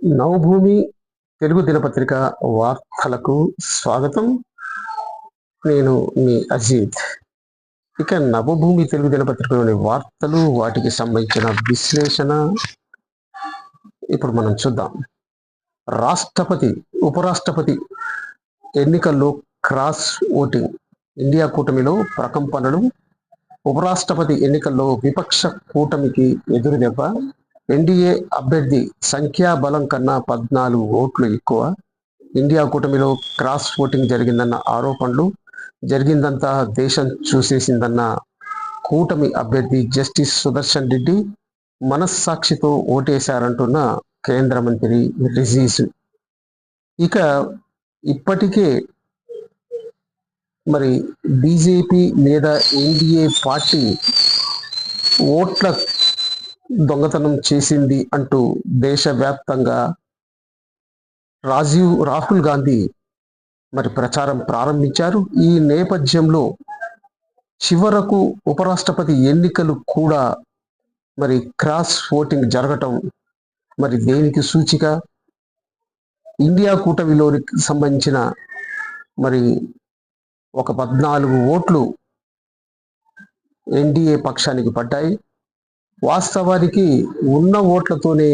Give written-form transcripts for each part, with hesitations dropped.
నవభూమి తెలుగు దినపత్రిక వార్తలకు స్వాగతం. నేను మీ అజీత్. ఇక నవభూమి తెలుగు దినపత్రికలోని వార్తలు, వాటికి సంబంధించిన విశ్లేషణ ఇప్పుడు మనం చూద్దాం. రాష్ట్రపతి, ఉపరాష్ట్రపతి ఎన్నికల్లో క్రాస్ ఓటింగ్, ఇండియా కూటమిలో ప్రకంపనలు. ఉపరాష్ట్రపతి ఎన్నికల్లో విపక్ష కూటమికి ఎదురుదెబ్బ. ఎన్డీఏ అభ్యర్థి సంఖ్యాబలం కన్నా 14 ఓట్లు ఎక్కువ. ఇండియా కూటమిలో క్రాస్ ఓటింగ్ జరిగిందన్న ఆరోపణలు. జరిగిందంతా దేశం చూసేసిందన్న కూటమి అభ్యర్థి జస్టిస్ సుదర్శన్ రెడ్డి. మనస్సాక్షితో ఓటేశారంటున్న కేంద్ర మంత్రి రిజిజు. ఇక ఇప్పటికే మరి బీజేపీ లేదా ఎన్డీఏ పార్టీ ఓట్ల దొంగతనం చేసింది అంటూ దేశవ్యాప్తంగా రాహుల్ గాంధీ మరి ప్రచారం ప్రారంభించారు. ఈ నేపథ్యంలో చివరకు ఉపరాష్ట్రపతి ఎన్నికలు కూడా మరి క్రాస్ ఓటింగ్ జరగటం మరి దేనికి సూచిక? ఇండియా కూటమిలోకి సంబంధించిన మరి ఒక 14 ఓట్లు ఎన్డీఏ పక్షానికి పడ్డాయి. వాస్తవానికి ఉన్న ఓట్లతోనే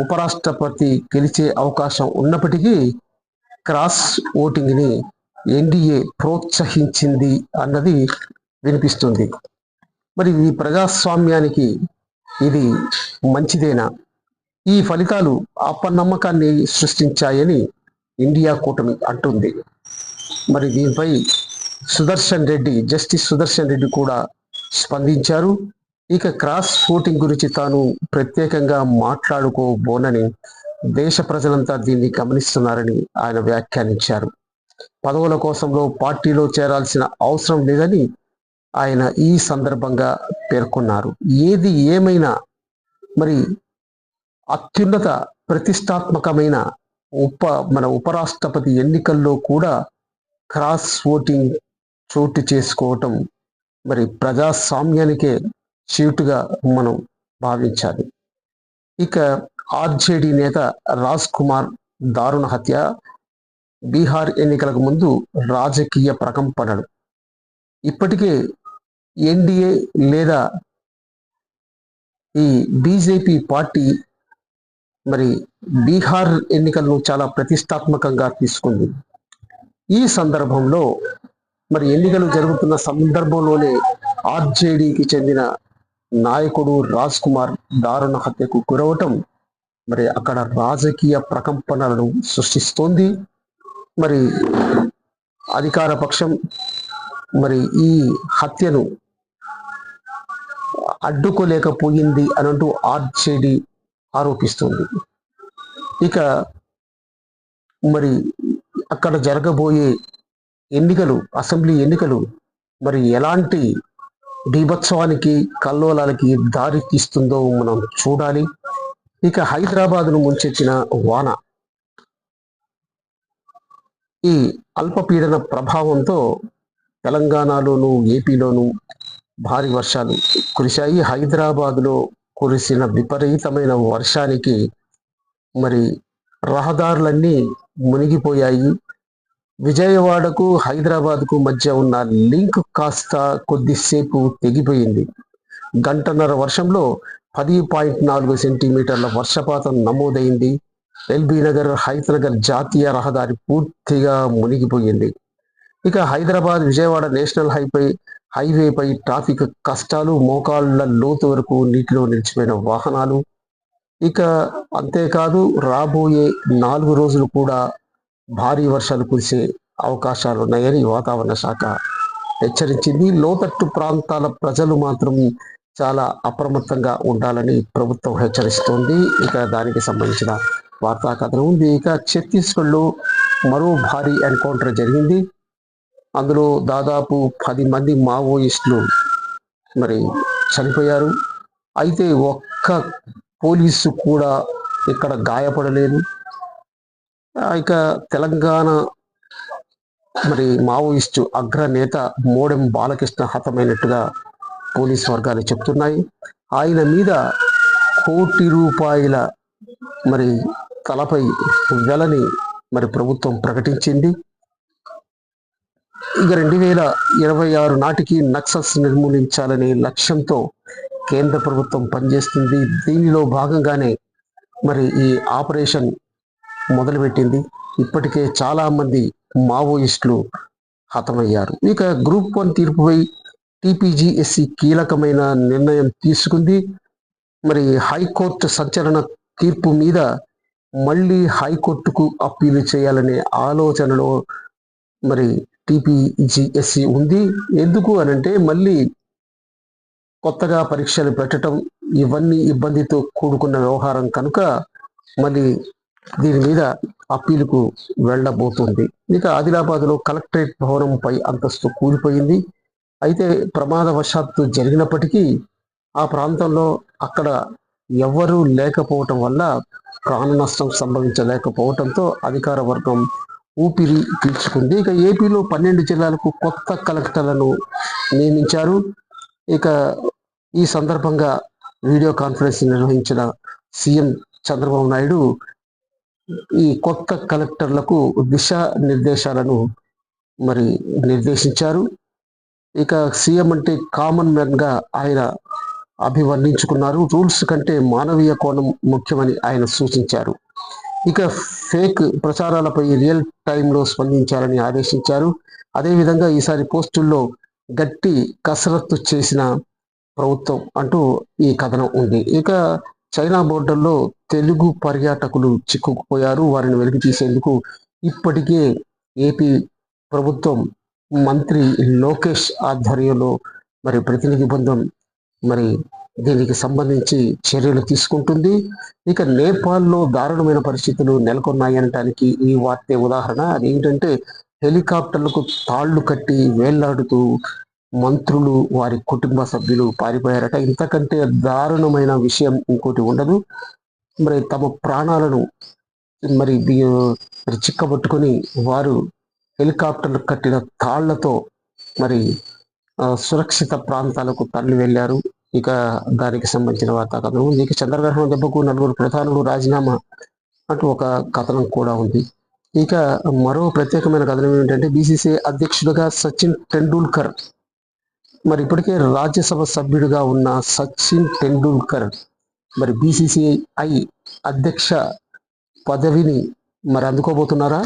ఉపరాష్ట్రపతి గెలిచే అవకాశం ఉన్నప్పటికీ క్రాస్ ఓటింగ్ని ఎన్డీఏ ప్రోత్సహించింది అన్నది వినిపిస్తుంది. మరి ఈ ప్రజాస్వామ్యానికి ఇది మంచిదేనా? ఈ ఫలితాలు అపనమ్మకాన్ని సృష్టించాయని ఇండియా కూటమి అంటుంది. మరి దీనిపై జస్టిస్ సుదర్శన్ రెడ్డి కూడా స్పందించారు. ఇక క్రాస్ ఓటింగ్ గురించి తాను ప్రత్యేకంగా మాట్లాడుకోబోనని, దేశ ప్రజలంతా దీన్ని గమనిస్తున్నారని ఆయన వ్యాఖ్యానించారు. పదవుల కోసంలో పార్టీలో చేరాల్సిన అవసరం లేదని ఆయన ఈ సందర్భంగా పేర్కొన్నారు. ఏది ఏమైనా మరి అత్యున్నత ప్రతిష్టాత్మకమైన మన ఉపరాష్ట్రపతి ఎన్నికల్లో కూడా క్రాస్ ఓటింగ్ చోటు చేసుకోవటం మరి ప్రజాస్వామ్యానికే చీటుగా మనం భావించాలి. ఇక ఆర్జేడీ నేత రాజ్ కుమార్ దారుణ హత్య, బీహార్ ఎన్నికలకు ముందు రాజకీయ ప్రకంపనలు. ఇప్పటికే ఎన్డీఏ లేదా ఈ బీజేపీ పార్టీ మరి బీహార్ ఎన్నికలను చాలా ప్రతిష్టాత్మకంగా తీసుకుంది. ఈ సందర్భంలో మరి ఎన్నికలు జరుగుతున్న సందర్భంలోనే ఆర్జేడీకి చెందిన నాయకుడు రాజ్ కుమార్ దారుణ హత్యకు గురవటం మరి అక్కడ రాజకీయ ప్రకంపనలను సృష్టిస్తోంది. మరి అధికార పక్షం మరి ఈ హత్యను అడ్డుకోలేకపోయింది అనంటూ ఆర్జేడీ ఆరోపిస్తుంది. ఇక మరి అక్కడ జరగబోయే ఎన్నికలు, అసెంబ్లీ ఎన్నికలు మరి ఎలాంటి బీభత్సవానికి, కల్లోలాలకి దారి తీస్తుందో మనం చూడాలి. ఇక హైదరాబాద్ను ముంచెత్తిన వాన. ఈ అల్పపీడన ప్రభావంతో తెలంగాణలోను, ఏపీలోను భారీ వర్షాలు కురిశాయి. హైదరాబాద్లో కురిసిన విపరీతమైన వర్షానికి మరి రహదారులన్నీ మునిగిపోయాయి. విజయవాడకు, హైదరాబాద్కు మధ్య ఉన్న లింక్ కాస్త కొద్దిసేపు తెగిపోయింది. గంటన్నర వర్షంలో 10.4 సెంటీమీటర్ల వర్షపాతం నమోదైంది. ఎల్బీ నగర్, హైతనగర్ జాతీయ రహదారి పూర్తిగా మునిగిపోయింది. ఇక హైదరాబాద్ విజయవాడ నేషనల్ హైవేపై ట్రాఫిక్ కష్టాలు, మోకాళ్ల లోతు వరకు నీటిలో నిలిచిపోయిన వాహనాలు. ఇక అంతేకాదు, రాబోయే 4 రోజులు కూడా భారీ వర్షాలు కురిసే అవకాశాలు ఉన్నాయని వాతావరణ శాఖ హెచ్చరించింది. లోతట్టు ప్రాంతాల ప్రజలు మాత్రం చాలా అప్రమత్తంగా ఉండాలని ప్రభుత్వం హెచ్చరిస్తోంది. ఇక దానికి సంబంధించిన వార్తా కథనం ఉంది. ఇక ఛత్తీస్గఢ్లో మరో భారీ ఎన్కౌంటర్ జరిగింది. అందులో దాదాపు 10 మంది మావోయిస్టులు మరి చనిపోయారు. అయితే ఒక్క పోలీసు కూడా ఇక్కడ గాయపడలేదు. ఇక తెలంగాణ మరి మావోయిస్టు అగ్రనేత మోడెం బాలకృష్ణ హతమైనట్టుగా పోలీసు వర్గాలు చెప్తున్నాయి. ఆయన మీద ₹1 కోటి మరి తలపై వెలని మరి ప్రభుత్వం ప్రకటించింది. ఇక 2026 నాటికి నక్సల్స్ నిర్మూలించాలనే లక్ష్యంతో కేంద్ర ప్రభుత్వం పనిచేస్తుంది. దీనిలో భాగంగానే మరి ఈ ఆపరేషన్ మొదలుపెట్టింది. ఇప్పటికే చాలా మంది మావోయిస్టులు హతమయ్యారు. ఇక గ్రూప్ 1 తీర్పుపై టీపీజీఎస్సీ కీలకమైన నిర్ణయం తీసుకుంది. మరి హైకోర్టు సంచలన తీర్పు మీద మళ్ళీ హైకోర్టుకు అప్పీలు చేయాలనే ఆలోచనలో మరి టీపీజీఎస్సీ ఉంది. ఎందుకు అనంటే మళ్ళీ కొత్తగా పరీక్షలు పెట్టడం ఇవన్నీ ఇబ్బందితో కూడుకున్న వ్యవహారం కనుక మళ్ళీ దీని మీద అప్పీలుకు వెళ్ళబోతుంది. ఇక ఆదిలాబాద్లో కలెక్టరేట్ భవనంపై అంతస్తు కూలిపోయింది. అయితే ప్రమాదవశాత్తు జరిగినప్పటికీ ఆ ప్రాంతంలో అక్కడ ఎవరూ లేకపోవటం వల్ల ప్రాణ నష్టం సంభవించలేకపోవటంతో అధికార వర్గం ఊపిరి పీల్చుకుంది. ఇక ఏపీలో 12 జిల్లాలకు కొత్త కలెక్టర్లను నియమించారు. ఇక ఈ సందర్భంగా వీడియో కాన్ఫరెన్స్ నిర్వహించిన సీఎం చంద్రబాబు నాయుడు ఈ కొత్త కలెక్టర్లకు దిశా నిర్దేశాలను మరి నిర్దేశించారు. ఇక సీఎం అంటే కామన్ మ్యాన్ గా ఆయన అభివర్ణించుకున్నారు. రూల్స్ కంటే మానవీయ కోణం ముఖ్యమని ఆయన సూచించారు. ఇక ఫేక్ ప్రచారాలపై రియల్ టైంలో స్పందించాలని ఆదేశించారు. అదేవిధంగా ఈసారి పోస్టుల్లో గట్టి కసరత్తు చేసిన ప్రభుత్వం అంటూ ఈ కథనం ఉంది. ఇక చైనా బోర్డర్లో తెలుగు పర్యాటకులు చిక్కుకుపోయారు. వారిని వెలికి తీసేందుకు ఇప్పటికే ఏపీ ప్రభుత్వం మంత్రి లోకేష్ ఆధ్వర్యంలో మరి ప్రతినిధి బృందం మరి దీనికి సంబంధించి చర్యలు తీసుకుంటుంది. ఇక నేపాల్లో దారుణమైన పరిస్థితులు నెలకొన్నాయనటానికి ఈ వార్తే ఉదాహరణ. అదేంటంటే హెలికాప్టర్లకు తాళ్లు కట్టి వేళ్లాడుతూ మంత్రులు వారి కుటుంబ సభ్యులు పారిపోయారట. ఇంతకంటే దారుణమైన విషయం ఇంకోటి ఉండదు. మరి తమ ప్రాణాలను మరి చిక్కబట్టుకొని వారు హెలికాప్టర్లు కట్టిన తాళ్లతో మరి సురక్షిత ప్రాంతాలకు తరలి వెళ్ళారు. ఇక దానికి సంబంధించిన వార్తా కథనం. ఇక చంద్రగ్రహణం దెబ్బకు 4 ప్రధానులు రాజీనామా అంటూ ఒక కథనం కూడా ఉంది. ఇక మరో ప్రత్యేకమైన కథనం ఏంటంటే బీసీసీఐ అధ్యక్షుడిగా సచిన్ టెండూల్కర్ మరి ఇప్పటికే రాజ్యసభ సభ్యుడిగా ఉన్న సచిన్ టెండూల్కర్ మరి బీసీసీఐ అధ్యక్ష పదవిని మరి అందుకోబోతున్నారా?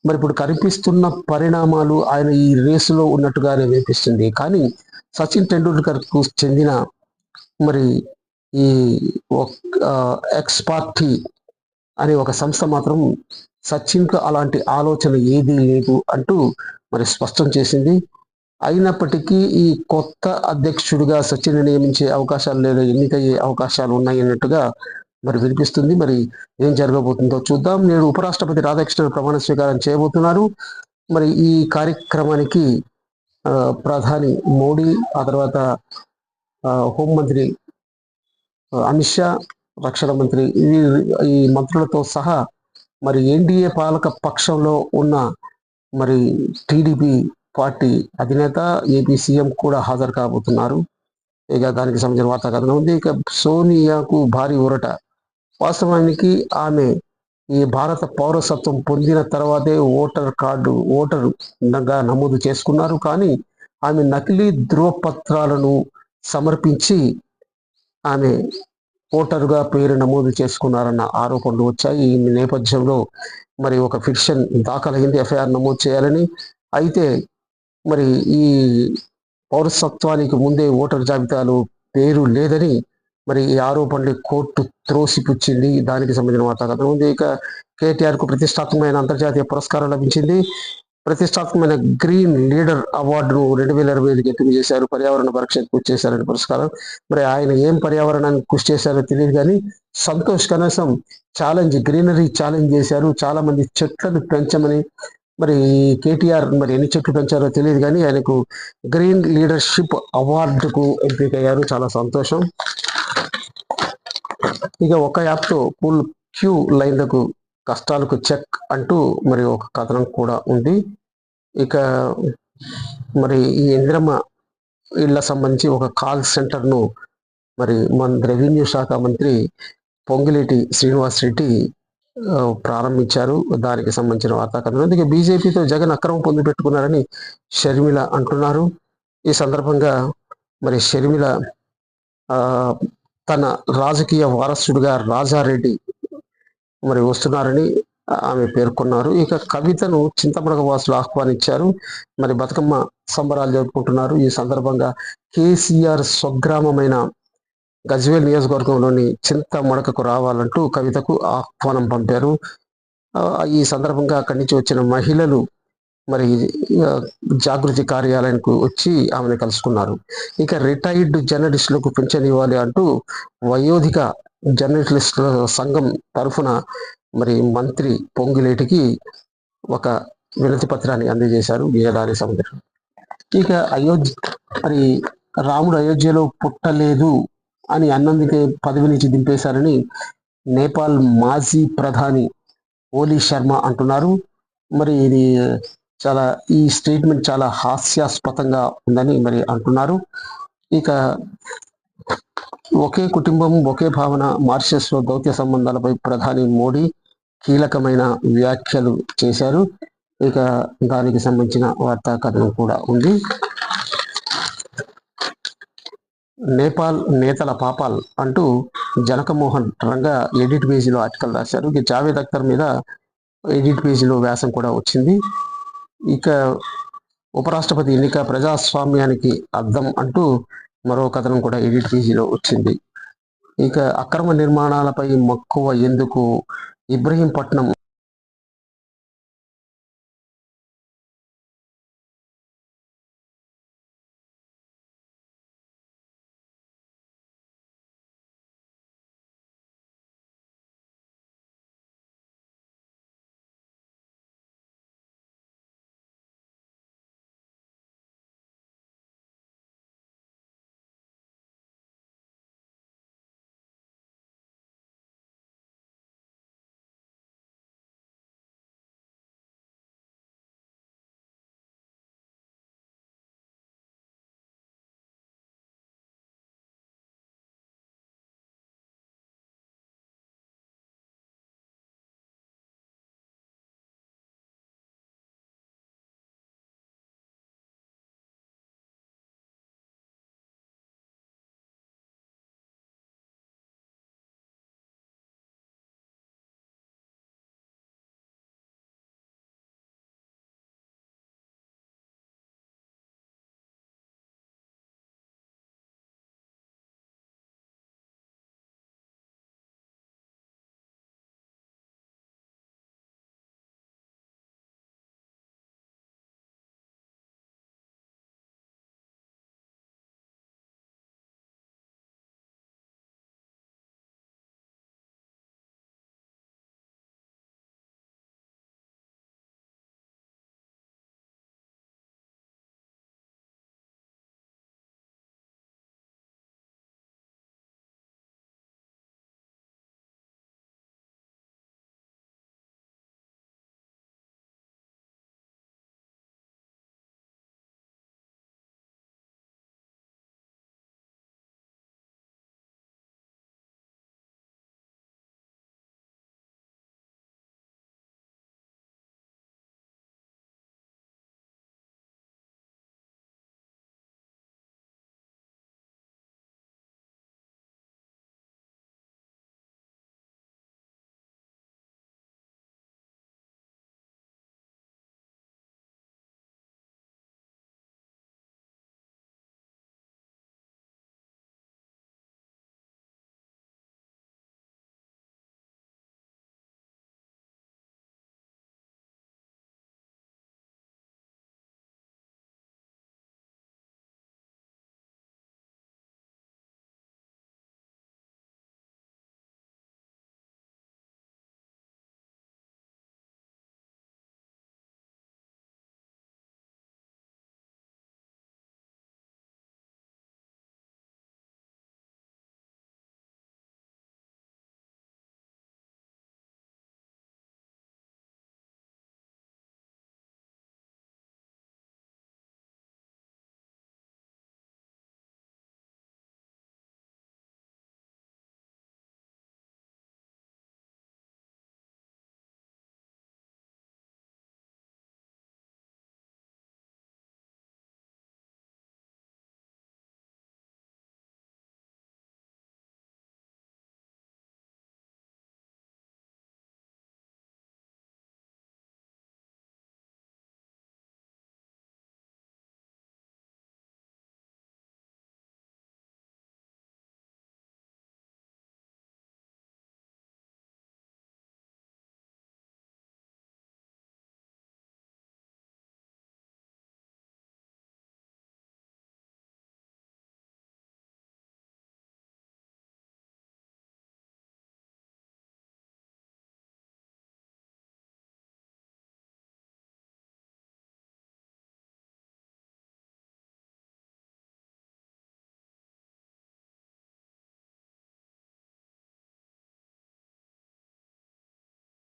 మరి ఇప్పుడు కనిపిస్తున్న పరిణామాలు ఆయన ఈ రేసులో ఉన్నట్టుగానే వినిపిస్తుంది. కానీ సచిన్ టెండూల్కర్ కు చెందిన మరి ఈ ఎక్స్ పార్టీ అనే ఒక సంస్థ మాత్రం సచిన్ కు అలాంటి ఆలోచన ఏదీ లేదు అంటూ మరి స్పష్టం చేసింది. అయినప్పటికీ ఈ కొత్త అధ్యక్షుడిగా సచిన్ నియమించే అవకాశాలు లేదా ఎన్నికయ్యే అవకాశాలు ఉన్నాయి అన్నట్టుగా మరి వినిపిస్తుంది. మరి ఏం జరగబోతుందో చూద్దాం. నేడు ఉపరాష్ట్రపతి రాధాకృష్ణన్ ప్రమాణ స్వీకారం చేయబోతున్నారు. మరి ఈ కార్యక్రమానికి ప్రధాని మోడీ, ఆ తర్వాత హోంమంత్రి అమిత్ షా, రక్షణ మంత్రి ఈ మంత్రులతో సహా మరి ఎన్డీఏ పాలక పక్షంలో ఉన్న మరి టీడీపీ పార్టీ అధినేత ఏపీ సీఎం కూడా హాజరు కాబోతున్నారు. ఇక దానికి సంబంధించిన వార్తా కథనం ఉంది. ఇక సోనియాకు భారీ ఊరట. వాస్తవానికి ఆమె ఈ భారత పౌరసత్వం పొందిన తర్వాతే ఓటరుగా నమోదు చేసుకున్నారు. కానీ ఆమె నకిలీ ధృవపత్రాలను సమర్పించి ఆమె ఓటరుగా పేరు నమోదు చేసుకున్నారన్న ఆరోపణలు వచ్చాయి. ఈ నేపథ్యంలో మరి ఒక పిటిషన్ దాఖలైంది ఎఫ్ఐఆర్ నమోదు చేయాలని. అయితే మరి ఈ పౌరసత్వానికి ముందే ఓటర్ జాబితాలో పేరు లేదని మరి ఈ ఆరోపణలు కోర్టు త్రోసిపుచ్చింది. దానికి సంబంధించిన వార్తా కథనం ఉంది. ఇక కేటీఆర్ కు ప్రతిష్టాత్మకమైన అంతర్జాతీయ పురస్కారం లభించింది. ప్రతిష్టాత్మకమైన గ్రీన్ లీడర్ అవార్డును 2025 ఎంపిక చేశారు. పర్యావరణ పరిరక్షణకు కృషి చేశారని పురస్కారం. మరి ఆయన ఏం పర్యావరణానికి కృషి చేశారో తెలియదు కానీ సంతోష్ కనీసం గ్రీనరీ ఛాలెంజ్ చేశారు. చాలా మంది చెట్లను పెంచమని. మరి కేటీఆర్ మరి ఎన్ని చెట్లు పెంచారో తెలియదు కానీ ఆయనకు గ్రీన్ లీడర్షిప్ అవార్డుకు ఎంపికయ్యారు. చాలా సంతోషం. ఇక ఒక యాప్తో ఫుల్ క్యూ లైన్లకు కష్టాలకు చెక్ అంటూ మరి ఒక కథనం కూడా ఉంది. ఇక మరి ఈ ఇందిరమ్మ ఇళ్ల సంబంధించి ఒక కాల్ సెంటర్ను మరి మన రెవెన్యూ శాఖ మంత్రి పొంగిలేటి శ్రీనివాస్ రెడ్డి ప్రారంభించారు. దానికి సంబంధించిన వార్తా కథనం. అందుకే బీజేపీతో జగన్ అక్రమ పొందు పెట్టుకున్నారని షర్మిల అంటున్నారు. ఈ సందర్భంగా మరి షర్మిల తన రాజకీయ వారసుడిగా రాజారెడ్డి మరి వస్తున్నారని ఆమె పేర్కొన్నారు. ఇక కవితను చింతమడగ వాసులు ఆహ్వానించారు. మరి బతుకమ్మ సంబరాలు జరుపుకుంటున్నారు. ఈ సందర్భంగా కేసీఆర్ స్వగ్రామమైన గజ్వేల్ నియోజకవర్గంలోని చింతమడకకు రావాలంటూ కవితకు ఆహ్వానం పంపారు. ఈ సందర్భంగా అక్కడి నుంచి వచ్చిన మహిళలు మరి జాగృతి కార్యాలయానికి వచ్చి ఆమెను కలుసుకున్నారు. ఇక రిటైర్డ్ జర్నలిస్టులకు పింఛన్ ఇవ్వాలి అంటూ వయోధిక జర్నలిస్టుల సంఘం తరఫున మరి మంత్రి పొంగులేటికి ఒక వినతి పత్రాన్ని అందజేశారు వీరదారి సముద్రం. ఇక మరి రాముడు అయోధ్యలో పుట్టలేదు అని అన్నందుకే పదవి నుంచి దింపేశారని నేపాల్ మాజీ ప్రధాని ఓలీ శర్మ అంటున్నారు. మరి ఇది ఈ స్టేట్మెంట్ చాలా హాస్యాస్పదంగా ఉందని మరి అంటున్నారు. ఇక ఒకే కుటుంబం ఒకే భావన మారిషస్లో దౌత్య సంబంధాలపై ప్రధాని మోడీ కీలకమైన వ్యాఖ్యలు చేశారు. ఇక దానికి సంబంధించిన వార్తా కథనం కూడా ఉంది. నేపాల్ నేతల పాపాల్ అంటూ జనకమోహన్ రంగా ఎడిట్ పేజీలో ఆర్టికల్ రాశారు. ఇక జావేద్ అఖ్తర్ మీద ఎడిట్ పేజీలో వ్యాసం కూడా వచ్చింది. ఇక ఉపరాష్ట్రపతి ఎన్నిక ప్రజాస్వామ్యానికి అర్థం అంటూ మరో కథనం కూడా ఎడిట్ పేజీలో వచ్చింది. ఇక అక్రమ నిర్మాణాలపై మక్కువ ఎందుకు, ఇబ్రహీంపట్నం